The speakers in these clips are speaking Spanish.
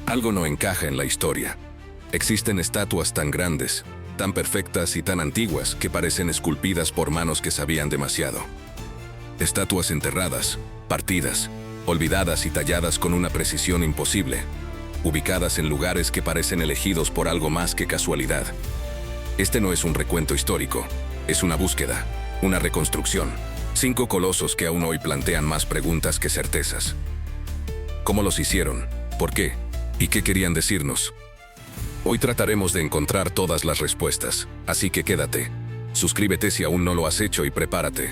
Algo no encaja en la historia. Existen estatuas tan grandes, tan perfectas y tan antiguas que parecen esculpidas por manos que sabían demasiado. Estatuas enterradas, partidas, olvidadas y talladas con una precisión imposible, ubicadas en lugares que parecen elegidos por algo más que casualidad. Este no es un recuento histórico, es una búsqueda, una reconstrucción. 5 colosos que aún hoy plantean más preguntas que certezas. ¿Cómo los hicieron? ¿Por qué? ¿Y qué querían decirnos? Hoy trataremos de encontrar todas las respuestas, así que quédate. Suscríbete si aún no lo has hecho y prepárate.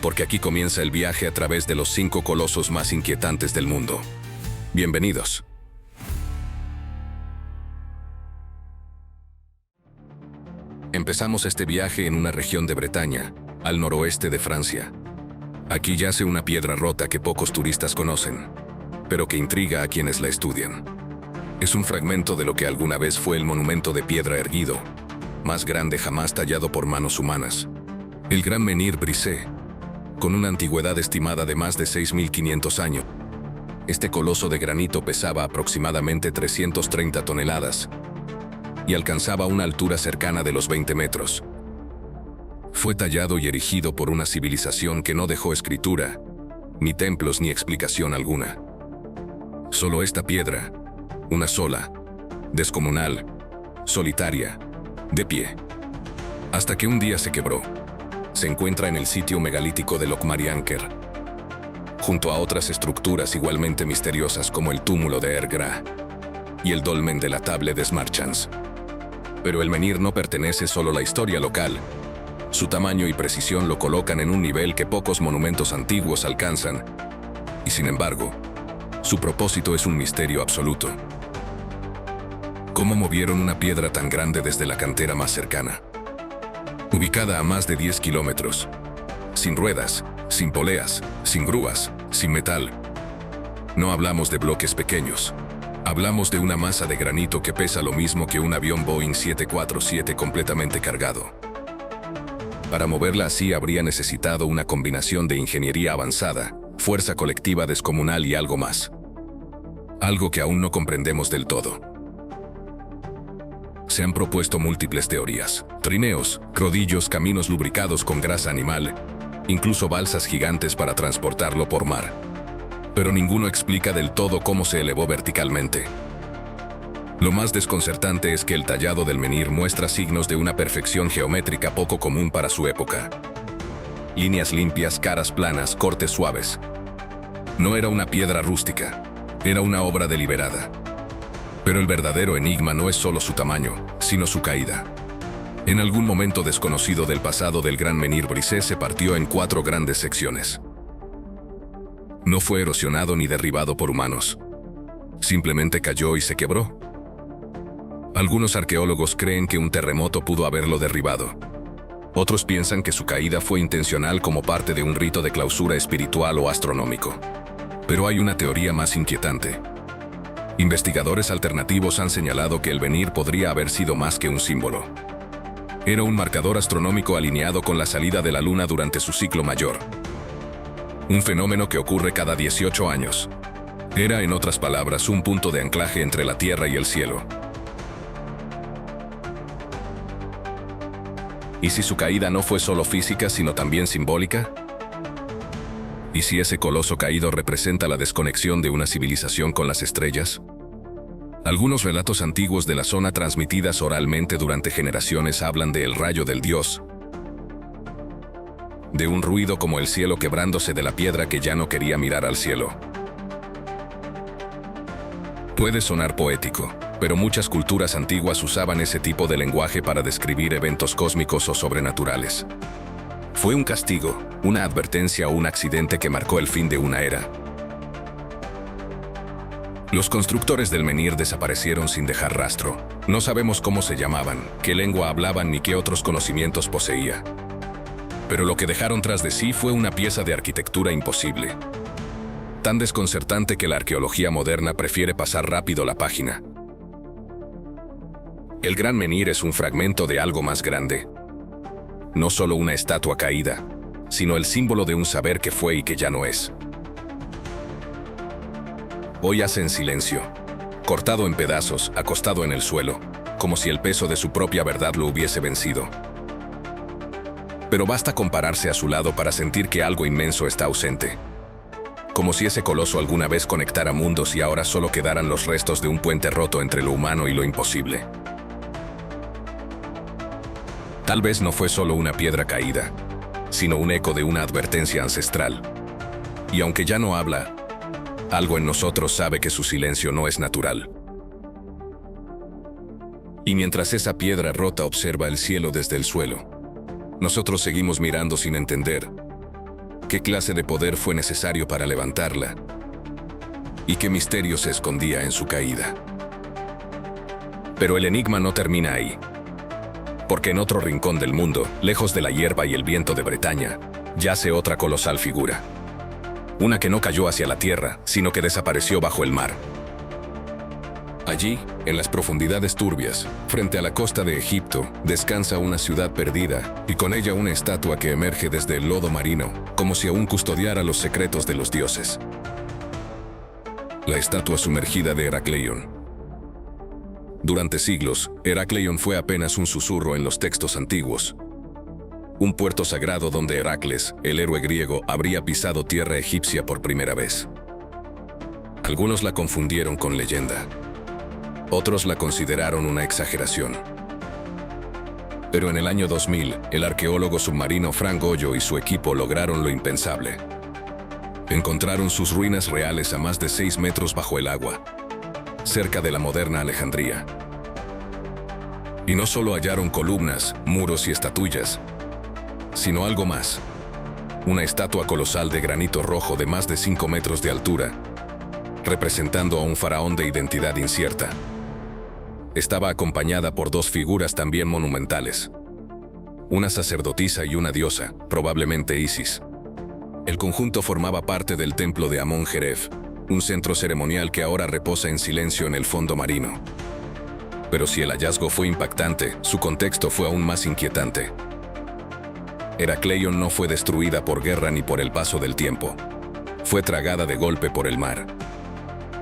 Porque aquí comienza el viaje a través de los 5 colosos más inquietantes del mundo. Bienvenidos. Empezamos este viaje en una región de Bretaña, al noroeste de Francia. Aquí yace una piedra rota que pocos turistas conocen, pero que intriga a quienes la estudian. Es un fragmento de lo que alguna vez fue el monumento de piedra erguido, más grande jamás tallado por manos humanas. El Gran Menhir Brisé, con una antigüedad estimada de más de 6.500 años. Este coloso de granito pesaba aproximadamente 330 toneladas y alcanzaba una altura cercana de los 20 metros. Fue tallado y erigido por una civilización que no dejó escritura, ni templos ni explicación alguna. Solo esta piedra, una sola, descomunal, solitaria, de pie. Hasta que un día se quebró. Se encuentra en el sitio megalítico de Locmarianker, junto a otras estructuras igualmente misteriosas como el túmulo de Ergra y el dolmen de la Table des Marchands. Pero el menhir no pertenece solo a la historia local. Su tamaño y precisión lo colocan en un nivel que pocos monumentos antiguos alcanzan, y sin embargo, su propósito es un misterio absoluto. ¿Cómo movieron una piedra tan grande desde la cantera más cercana? Ubicada a más de 10 kilómetros, sin ruedas, sin poleas, sin grúas, sin metal. No hablamos de bloques pequeños. Hablamos de una masa de granito que pesa lo mismo que un avión Boeing 747 completamente cargado. Para moverla así habría necesitado una combinación de ingeniería avanzada, fuerza colectiva descomunal y algo más. Algo que aún no comprendemos del todo. Se han propuesto múltiples teorías: trineos, rodillos, caminos lubricados con grasa animal, incluso balsas gigantes para transportarlo por mar. Pero ninguno explica del todo cómo se elevó verticalmente. Lo más desconcertante es que el tallado del menhir muestra signos de una perfección geométrica poco común para su época. Líneas limpias, caras planas, cortes suaves. No era una piedra rústica, era una obra deliberada. Pero el verdadero enigma no es solo su tamaño, sino su caída. En algún momento desconocido del pasado del Gran Menhir Brisé se partió en 4 grandes secciones. No fue erosionado ni derribado por humanos. Simplemente cayó y se quebró. Algunos arqueólogos creen que un terremoto pudo haberlo derribado. Otros piensan que su caída fue intencional como parte de un rito de clausura espiritual o astronómico. Pero hay una teoría más inquietante. Investigadores alternativos han señalado que el menhir podría haber sido más que un símbolo. Era un marcador astronómico alineado con la salida de la Luna durante su ciclo mayor. Un fenómeno que ocurre cada 18 años. Era, en otras palabras, un punto de anclaje entre la Tierra y el cielo. ¿Y si su caída no fue solo física, sino también simbólica? ¿Y si ese coloso caído representa la desconexión de una civilización con las estrellas? Algunos relatos antiguos de la zona transmitidas oralmente durante generaciones hablan del rayo del dios, de un ruido como el cielo quebrándose de la piedra que ya no quería mirar al cielo. Puede sonar poético, pero muchas culturas antiguas usaban ese tipo de lenguaje para describir eventos cósmicos o sobrenaturales. Fue un castigo, una advertencia o un accidente que marcó el fin de una era. Los constructores del menhir desaparecieron sin dejar rastro. No sabemos cómo se llamaban, qué lengua hablaban ni qué otros conocimientos poseía. Pero lo que dejaron tras de sí fue una pieza de arquitectura imposible. Tan desconcertante que la arqueología moderna prefiere pasar rápido la página. El Gran Menhir es un fragmento de algo más grande. No solo una estatua caída, sino el símbolo de un saber que fue y que ya no es. Hoy yace en silencio, cortado en pedazos, acostado en el suelo, como si el peso de su propia verdad lo hubiese vencido. Pero basta compararse a su lado para sentir que algo inmenso está ausente. Como si ese coloso alguna vez conectara mundos y ahora solo quedaran los restos de un puente roto entre lo humano y lo imposible. Tal vez no fue solo una piedra caída, sino un eco de una advertencia ancestral. Y aunque ya no habla, algo en nosotros sabe que su silencio no es natural. Y mientras esa piedra rota observa el cielo desde el suelo, nosotros seguimos mirando sin entender qué clase de poder fue necesario para levantarla y qué misterio se escondía en su caída. Pero el enigma no termina ahí, porque en otro rincón del mundo, lejos de la hierba y el viento de Bretaña, yace otra colosal figura. Una que no cayó hacia la tierra, sino que desapareció bajo el mar. Allí, en las profundidades turbias, frente a la costa de Egipto, descansa una ciudad perdida, y con ella una estatua que emerge desde el lodo marino, como si aún custodiara los secretos de los dioses. La estatua sumergida de Heracleion. Durante siglos, Heracleion fue apenas un susurro en los textos antiguos. Un puerto sagrado donde Heracles, el héroe griego, habría pisado tierra egipcia por primera vez. Algunos la confundieron con leyenda. Otros la consideraron una exageración. Pero en el año 2000, el arqueólogo submarino Frank Goyo y su equipo lograron lo impensable. Encontraron sus ruinas reales a más de 6 metros bajo el agua, cerca de la moderna Alejandría. Y no solo hallaron columnas, muros y estatuillas, sino algo más. Una estatua colosal de granito rojo de más de 5 metros de altura, representando a un faraón de identidad incierta. Estaba acompañada por 2 figuras también monumentales. Una sacerdotisa y una diosa, probablemente Isis. El conjunto formaba parte del templo de Amón-Jeref, un centro ceremonial que ahora reposa en silencio en el fondo marino. Pero si el hallazgo fue impactante, su contexto fue aún más inquietante. Heracleion no fue destruida por guerra ni por el paso del tiempo. Fue tragada de golpe por el mar.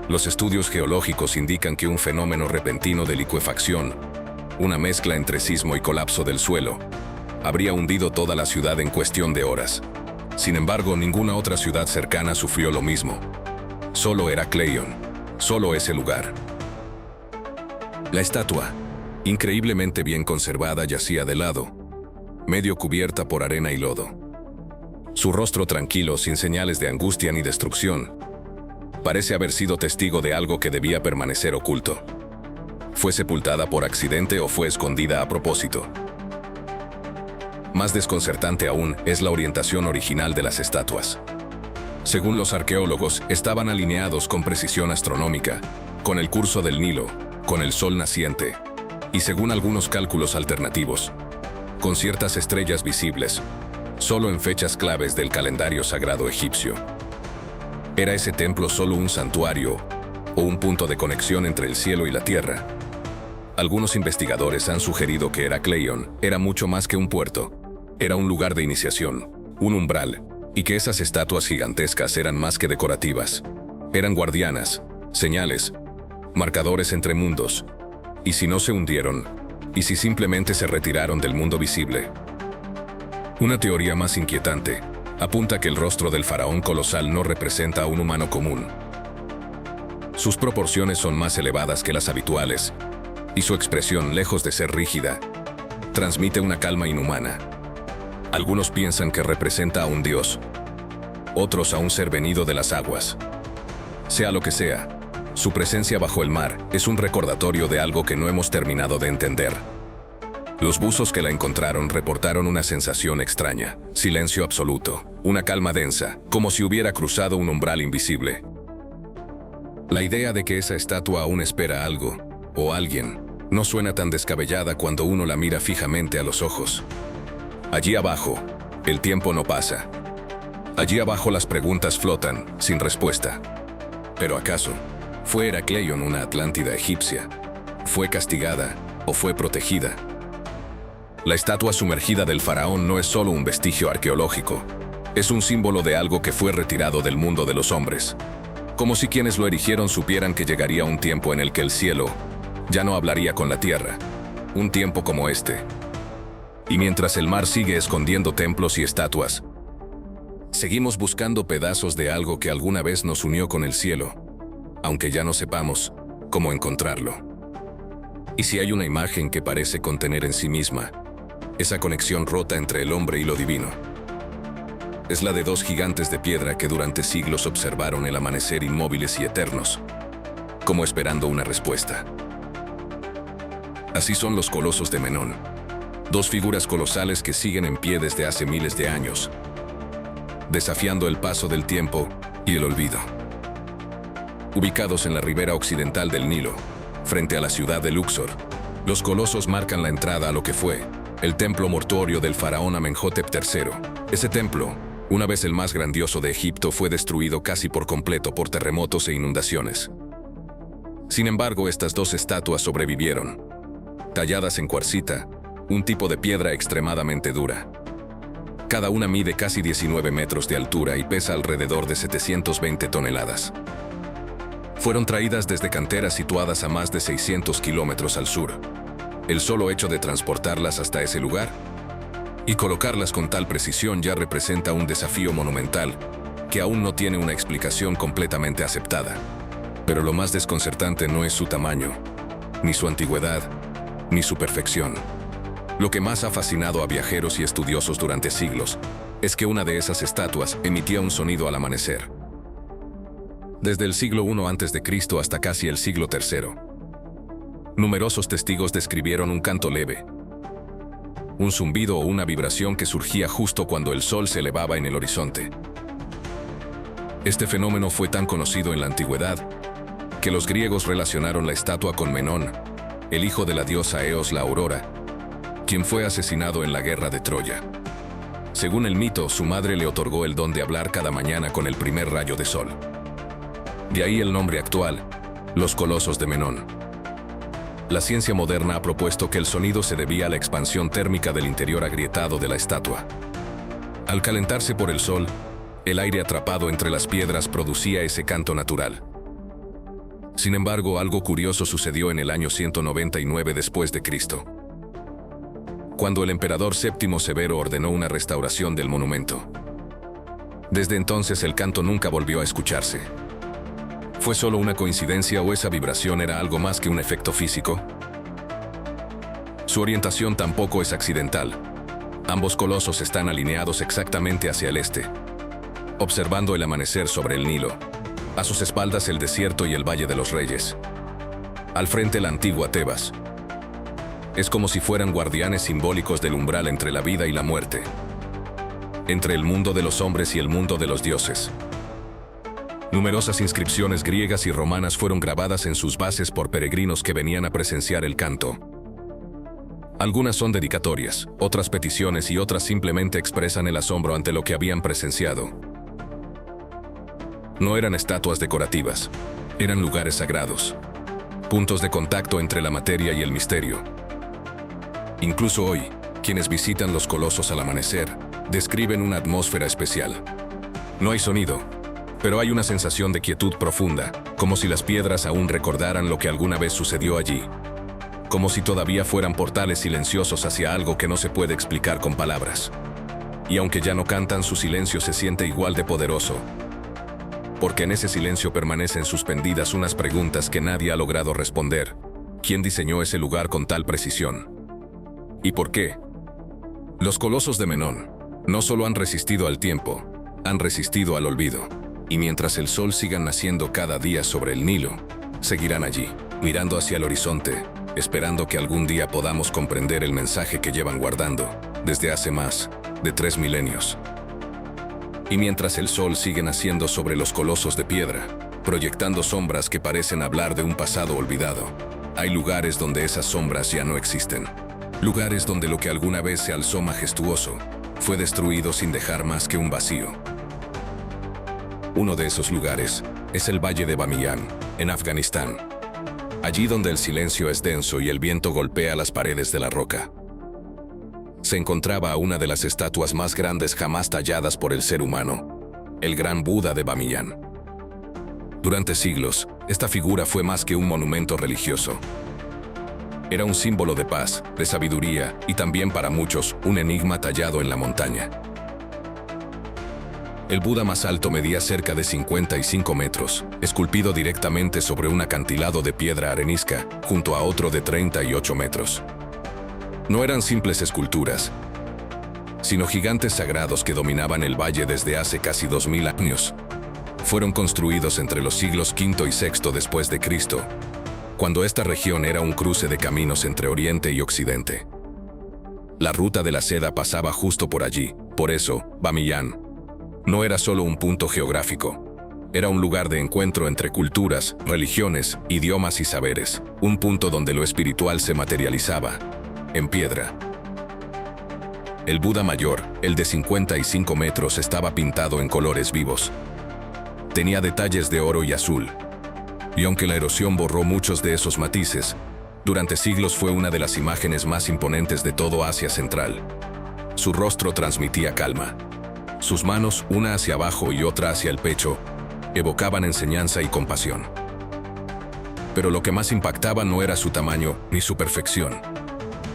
Los estudios geológicos indican que un fenómeno repentino de licuefacción, una mezcla entre sismo y colapso del suelo, habría hundido toda la ciudad en cuestión de horas. Sin embargo, ninguna otra ciudad cercana sufrió lo mismo. Solo Heracleion, solo ese lugar. La estatua, increíblemente bien conservada, yacía de lado, medio cubierta por arena y lodo. Su rostro tranquilo, sin señales de angustia ni destrucción, parece haber sido testigo de algo que debía permanecer oculto. ¿Fue sepultada por accidente o fue escondida a propósito? Más desconcertante aún es la orientación original de las estatuas. Según los arqueólogos, estaban alineados con precisión astronómica, con el curso del Nilo, con el sol naciente, y según algunos cálculos alternativos, con ciertas estrellas visibles, solo en fechas claves del calendario sagrado egipcio. ¿Era ese templo solo un santuario o un punto de conexión entre el cielo y la tierra? Algunos investigadores han sugerido que Heracleion era mucho más que un puerto. Era un lugar de iniciación, un umbral, y que esas estatuas gigantescas eran más que decorativas. Eran guardianas, señales, marcadores entre mundos. ¿Y si no se hundieron? ¿Y si simplemente se retiraron del mundo visible? Una teoría más inquietante apunta que el rostro del faraón colosal no representa a un humano común. Sus proporciones son más elevadas que las habituales, y su expresión, lejos de ser rígida, transmite una calma inhumana. Algunos piensan que representa a un dios, otros a un ser venido de las aguas. Sea lo que sea, su presencia bajo el mar es un recordatorio de algo que no hemos terminado de entender. Los buzos que la encontraron reportaron una sensación extraña, silencio absoluto, una calma densa, como si hubiera cruzado un umbral invisible. La idea de que esa estatua aún espera algo, o alguien, no suena tan descabellada cuando uno la mira fijamente a los ojos. Allí abajo, el tiempo no pasa. Allí abajo las preguntas flotan, sin respuesta. ¿Pero acaso fue Heracleion una Atlántida egipcia? ¿Fue castigada o fue protegida? La estatua sumergida del faraón no es solo un vestigio arqueológico, es un símbolo de algo que fue retirado del mundo de los hombres. Como si quienes lo erigieron supieran que llegaría un tiempo en el que el cielo ya no hablaría con la tierra. Un tiempo como este. Y mientras el mar sigue escondiendo templos y estatuas, seguimos buscando pedazos de algo que alguna vez nos unió con el cielo, aunque ya no sepamos cómo encontrarlo. Y si hay una imagen que parece contener en sí misma esa conexión rota entre el hombre y lo divino, es la de dos gigantes de piedra que durante siglos observaron el amanecer inmóviles y eternos, como esperando una respuesta. Así son los colosos de Menón, dos figuras colosales que siguen en pie desde hace miles de años, desafiando el paso del tiempo y el olvido. Ubicados en la ribera occidental del Nilo, frente a la ciudad de Luxor, los colosos marcan la entrada a lo que fue el templo mortuorio del faraón Amenhotep III. Ese templo, una vez el más grandioso de Egipto, fue destruido casi por completo por terremotos e inundaciones. Sin embargo, estas dos estatuas sobrevivieron, talladas en cuarcita, un tipo de piedra extremadamente dura. Cada una mide casi 19 metros de altura y pesa alrededor de 720 toneladas. Fueron traídas desde canteras situadas a más de 600 kilómetros al sur. El solo hecho de transportarlas hasta ese lugar y colocarlas con tal precisión ya representa un desafío monumental que aún no tiene una explicación completamente aceptada. Pero lo más desconcertante no es su tamaño, ni su antigüedad, ni su perfección. Lo que más ha fascinado a viajeros y estudiosos durante siglos es que una de esas estatuas emitía un sonido al amanecer. Desde el siglo I a.C. hasta casi el siglo III, numerosos testigos describieron un canto leve, un zumbido o una vibración que surgía justo cuando el sol se elevaba en el horizonte. Este fenómeno fue tan conocido en la antigüedad que los griegos relacionaron la estatua con Menón, el hijo de la diosa Eos la Aurora, quien fue asesinado en la guerra de Troya. Según el mito, su madre le otorgó el don de hablar cada mañana con el primer rayo de sol. De ahí el nombre actual, los colosos de Menón. La ciencia moderna ha propuesto que el sonido se debía a la expansión térmica del interior agrietado de la estatua. Al calentarse por el sol, el aire atrapado entre las piedras producía ese canto natural. Sin embargo, algo curioso sucedió en el año 199 después de Cristo, cuando el emperador Séptimo Severo ordenó una restauración del monumento. Desde entonces el canto nunca volvió a escucharse. ¿Fue solo una coincidencia o esa vibración era algo más que un efecto físico? Su orientación tampoco es accidental. Ambos colosos están alineados exactamente hacia el este, observando el amanecer sobre el Nilo. A sus espaldas el desierto y el Valle de los Reyes. Al frente la antigua Tebas. Es como si fueran guardianes simbólicos del umbral entre la vida y la muerte, entre el mundo de los hombres y el mundo de los dioses. Numerosas inscripciones griegas y romanas fueron grabadas en sus bases por peregrinos que venían a presenciar el canto. Algunas son dedicatorias, otras peticiones y otras simplemente expresan el asombro ante lo que habían presenciado. No eran estatuas decorativas, eran lugares sagrados, puntos de contacto entre la materia y el misterio. Incluso hoy, quienes visitan los colosos al amanecer describen una atmósfera especial. No hay sonido, pero hay una sensación de quietud profunda, como si las piedras aún recordaran lo que alguna vez sucedió allí, como si todavía fueran portales silenciosos hacia algo que no se puede explicar con palabras. Y aunque ya no cantan, su silencio se siente igual de poderoso, porque en ese silencio permanecen suspendidas unas preguntas que nadie ha logrado responder. ¿Quién diseñó ese lugar con tal precisión? ¿Y por qué? Los colosos de Menón no solo han resistido al tiempo, han resistido al olvido. Y mientras el sol siga naciendo cada día sobre el Nilo, seguirán allí, mirando hacia el horizonte, esperando que algún día podamos comprender el mensaje que llevan guardando desde hace más de 3 milenios. Y mientras el sol sigue naciendo sobre los colosos de piedra, proyectando sombras que parecen hablar de un pasado olvidado, hay lugares donde esas sombras ya no existen. Lugares donde lo que alguna vez se alzó majestuoso fue destruido sin dejar más que un vacío. Uno de esos lugares es el Valle de Bamiyan, en Afganistán. Allí donde el silencio es denso y el viento golpea las paredes de la roca, se encontraba una de las estatuas más grandes jamás talladas por el ser humano, el gran Buda de Bamiyan. Durante siglos, esta figura fue más que un monumento religioso. Era un símbolo de paz, de sabiduría y también para muchos un enigma tallado en la montaña. El Buda más alto medía cerca de 55 metros, esculpido directamente sobre un acantilado de piedra arenisca, junto a otro de 38 metros. No eran simples esculturas, sino gigantes sagrados que dominaban el valle desde hace casi 2000 años. Fueron construidos entre los siglos V y VI después de Cristo, cuando esta región era un cruce de caminos entre Oriente y Occidente. La ruta de la seda pasaba justo por allí, por eso, Bamiyan no era solo un punto geográfico. Era un lugar de encuentro entre culturas, religiones, idiomas y saberes, un punto donde lo espiritual se materializaba en piedra. El Buda mayor, el de 55 metros, estaba pintado en colores vivos. Tenía detalles de oro y azul. Y aunque la erosión borró muchos de esos matices, durante siglos fue una de las imágenes más imponentes de todo Asia Central. Su rostro transmitía calma. Sus manos, una hacia abajo y otra hacia el pecho, evocaban enseñanza y compasión. Pero lo que más impactaba no era su tamaño ni su perfección.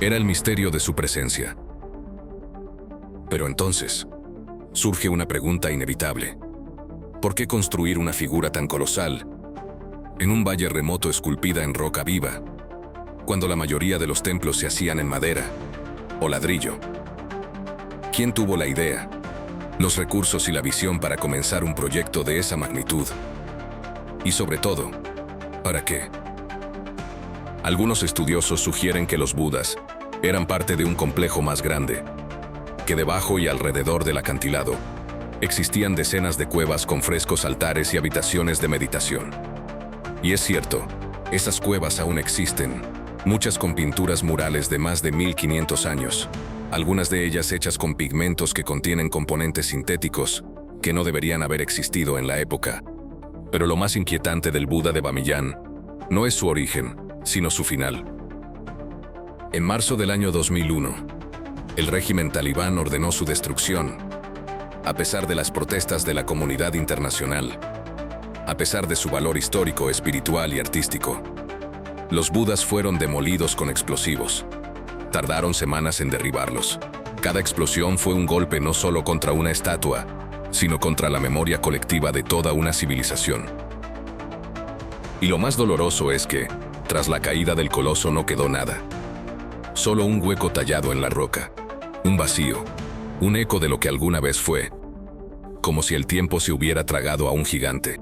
Era el misterio de su presencia. Pero entonces, surge una pregunta inevitable. ¿Por qué construir una figura tan colosal en un valle remoto esculpida en roca viva, cuando la mayoría de los templos se hacían en madera o ladrillo? ¿Quién tuvo la idea, los recursos y la visión para comenzar un proyecto de esa magnitud? Y sobre todo, ¿para qué? Algunos estudiosos sugieren que los Budas eran parte de un complejo más grande, que debajo y alrededor del acantilado existían decenas de cuevas con frescos altares y habitaciones de meditación. Y es cierto, esas cuevas aún existen, muchas con pinturas murales de más de 1500 años, algunas de ellas hechas con pigmentos que contienen componentes sintéticos que no deberían haber existido en la época. Pero lo más inquietante del Buda de Bamiyan no es su origen, sino su final. En marzo del año 2001, el régimen talibán ordenó su destrucción, a pesar de las protestas de la comunidad internacional, a pesar de su valor histórico, espiritual y artístico. Los Budas fueron demolidos con explosivos. Tardaron semanas en derribarlos. Cada explosión fue un golpe no solo contra una estatua, sino contra la memoria colectiva de toda una civilización. Y lo más doloroso es que, tras la caída del coloso no quedó nada. Solo un hueco tallado en la roca. Un vacío. Un eco de lo que alguna vez fue. Como si el tiempo se hubiera tragado a un gigante.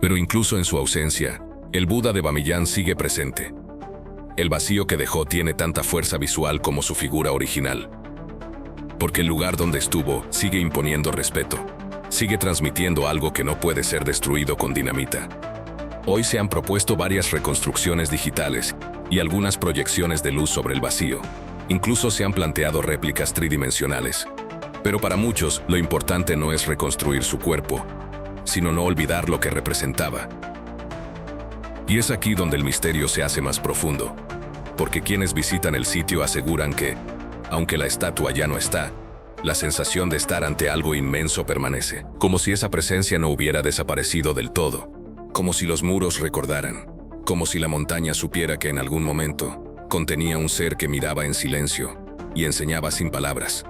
Pero incluso en su ausencia, el Buda de Bamiyan sigue presente. El vacío que dejó tiene tanta fuerza visual como su figura original. Porque el lugar donde estuvo sigue imponiendo respeto. Sigue transmitiendo algo que no puede ser destruido con dinamita. Hoy se han propuesto varias reconstrucciones digitales y algunas proyecciones de luz sobre el vacío. Incluso se han planteado réplicas tridimensionales. Pero para muchos, lo importante no es reconstruir su cuerpo, sino no olvidar lo que representaba. Y es aquí donde el misterio se hace más profundo, porque quienes visitan el sitio aseguran que, aunque la estatua ya no está, la sensación de estar ante algo inmenso permanece, como si esa presencia no hubiera desaparecido del todo, como si los muros recordaran, como si la montaña supiera que en algún momento contenía un ser que miraba en silencio y enseñaba sin palabras.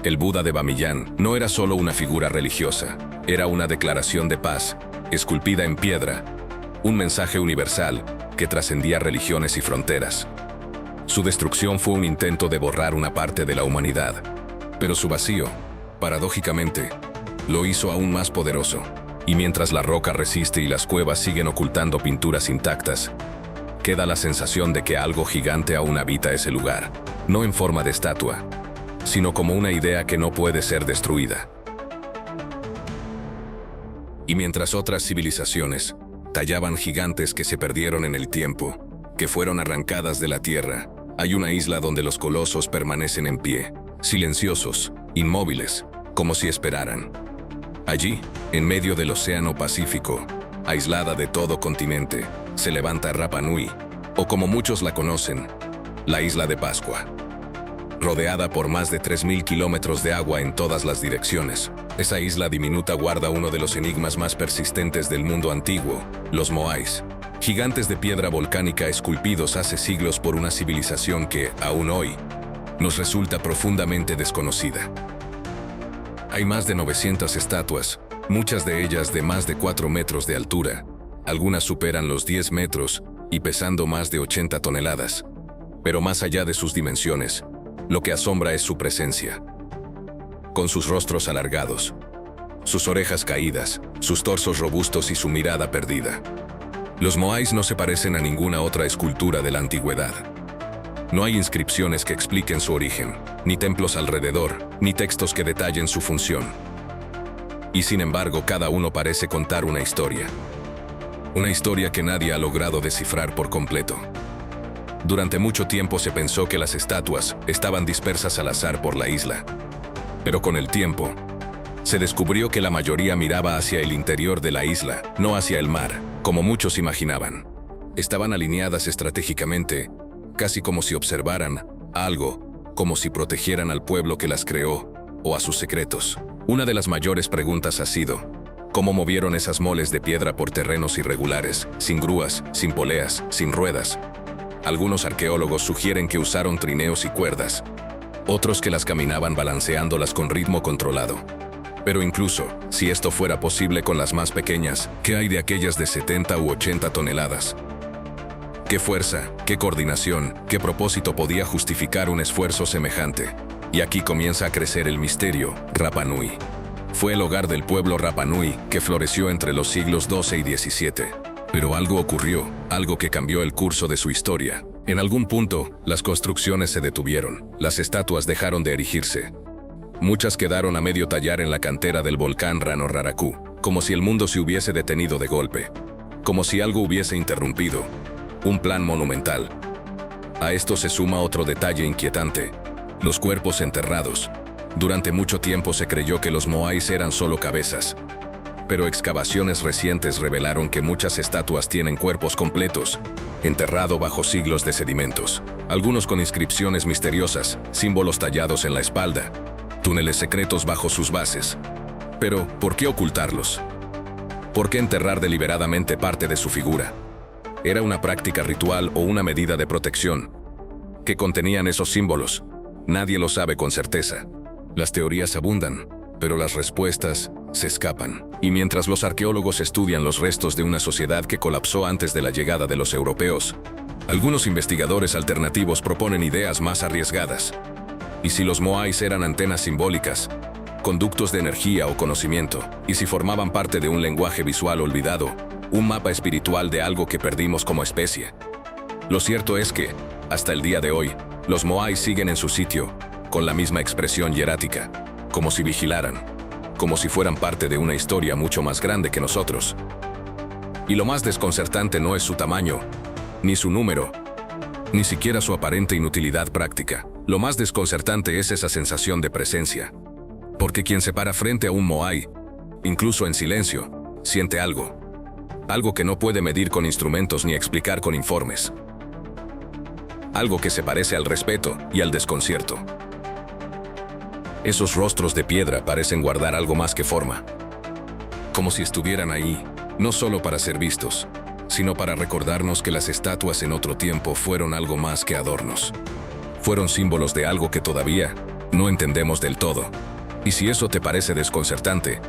El Buda de Bamiyan no era solo una figura religiosa, era una declaración de paz, esculpida en piedra, un mensaje universal que trascendía religiones y fronteras. Su destrucción fue un intento de borrar una parte de la humanidad, pero su vacío, paradójicamente, lo hizo aún más poderoso. Y mientras la roca resiste y las cuevas siguen ocultando pinturas intactas, queda la sensación de que algo gigante aún habita ese lugar, no en forma de estatua, sino como una idea que no puede ser destruida. Y mientras otras civilizaciones tallaban gigantes que se perdieron en el tiempo, que fueron arrancadas de la tierra, hay una isla donde los colosos permanecen en pie, silenciosos, inmóviles, como si esperaran. Allí, en medio del Océano Pacífico, aislada de todo continente, se levanta Rapa Nui, o como muchos la conocen, la Isla de Pascua. Rodeada por más de 3000 kilómetros de agua en todas las direcciones, Esa isla diminuta guarda uno de los enigmas más persistentes del mundo antiguo, los Moais. Gigantes de piedra volcánica esculpidos hace siglos por una civilización que, aún hoy, nos resulta profundamente desconocida. Hay más de 900 estatuas, muchas de ellas de más de 4 metros de altura. Algunas superan los 10 metros y pesando más de 80 toneladas. Pero más allá de sus dimensiones, lo que asombra es su presencia. Con sus rostros alargados, sus orejas caídas, sus torsos robustos y su mirada perdida. Los Moais no se parecen a ninguna otra escultura de la antigüedad. No hay inscripciones que expliquen su origen, ni templos alrededor, ni textos que detallen su función. Y sin embargo, cada uno parece contar una historia. Una historia que nadie ha logrado descifrar por completo. Durante mucho tiempo se pensó que las estatuas estaban dispersas al azar por la isla. Pero con el tiempo, se descubrió que la mayoría miraba hacia el interior de la isla, no hacia el mar, como muchos imaginaban. Estaban alineadas estratégicamente, casi como si observaran algo, como si protegieran al pueblo que las creó, o a sus secretos. Una de las mayores preguntas ha sido, ¿cómo movieron esas moles de piedra por terrenos irregulares, sin grúas, sin poleas, sin ruedas? Algunos arqueólogos sugieren que usaron trineos y cuerdas, otros que las caminaban balanceándolas con ritmo controlado. Pero incluso, si esto fuera posible con las más pequeñas, ¿qué hay de aquellas de 70 u 80 toneladas? ¿Qué fuerza, qué coordinación, qué propósito podía justificar un esfuerzo semejante? Y aquí comienza a crecer el misterio. Rapa Nui. Fue el hogar del pueblo Rapa Nui, que floreció entre los siglos XII y XVII. Pero algo ocurrió, algo que cambió el curso de su historia. En algún punto, las construcciones se detuvieron, las estatuas dejaron de erigirse. Muchas quedaron a medio tallar en la cantera del volcán Rano Raraku, como si el mundo se hubiese detenido de golpe, como si algo hubiese interrumpido. Un plan monumental. A esto se suma otro detalle inquietante: los cuerpos enterrados. Durante mucho tiempo se creyó que los Moais eran solo cabezas. Pero excavaciones recientes revelaron que muchas estatuas tienen cuerpos completos, enterrado bajo siglos de sedimentos, algunos con inscripciones misteriosas, símbolos tallados en la espalda, túneles secretos bajo sus bases. Pero, ¿por qué ocultarlos? ¿Por qué enterrar deliberadamente parte de su figura? ¿Era una práctica ritual o una medida de protección? ¿Qué contenían esos símbolos? Nadie lo sabe con certeza. Las teorías abundan, pero las respuestas se escapan. Y mientras los arqueólogos estudian los restos de una sociedad que colapsó antes de la llegada de los europeos, algunos investigadores alternativos proponen ideas más arriesgadas. ¿Y si los Moais eran antenas simbólicas, conductos de energía o conocimiento? ¿Y si formaban parte de un lenguaje visual olvidado, un mapa espiritual de algo que perdimos como especie? Lo cierto es que, hasta el día de hoy, los Moais siguen en su sitio, con la misma expresión hierática, como si vigilaran, como si fueran parte de una historia mucho más grande que nosotros. Y lo más desconcertante no es su tamaño, ni su número, ni siquiera su aparente inutilidad práctica. Lo más desconcertante es esa sensación de presencia. Porque quien se para frente a un Moai, incluso en silencio, siente algo. Algo que no puede medir con instrumentos ni explicar con informes. Algo que se parece al respeto y al desconcierto. Esos rostros de piedra parecen guardar algo más que forma. Como si estuvieran ahí, no solo para ser vistos, sino para recordarnos que las estatuas en otro tiempo fueron algo más que adornos. Fueron símbolos de algo que todavía no entendemos del todo. Y si eso te parece desconcertante,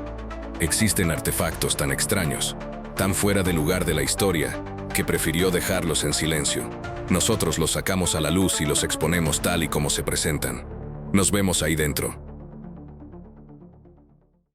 existen artefactos tan extraños, tan fuera de lugar de la historia, que prefirió dejarlos en silencio. Nosotros los sacamos a la luz y los exponemos tal y como se presentan. Nos vemos ahí dentro.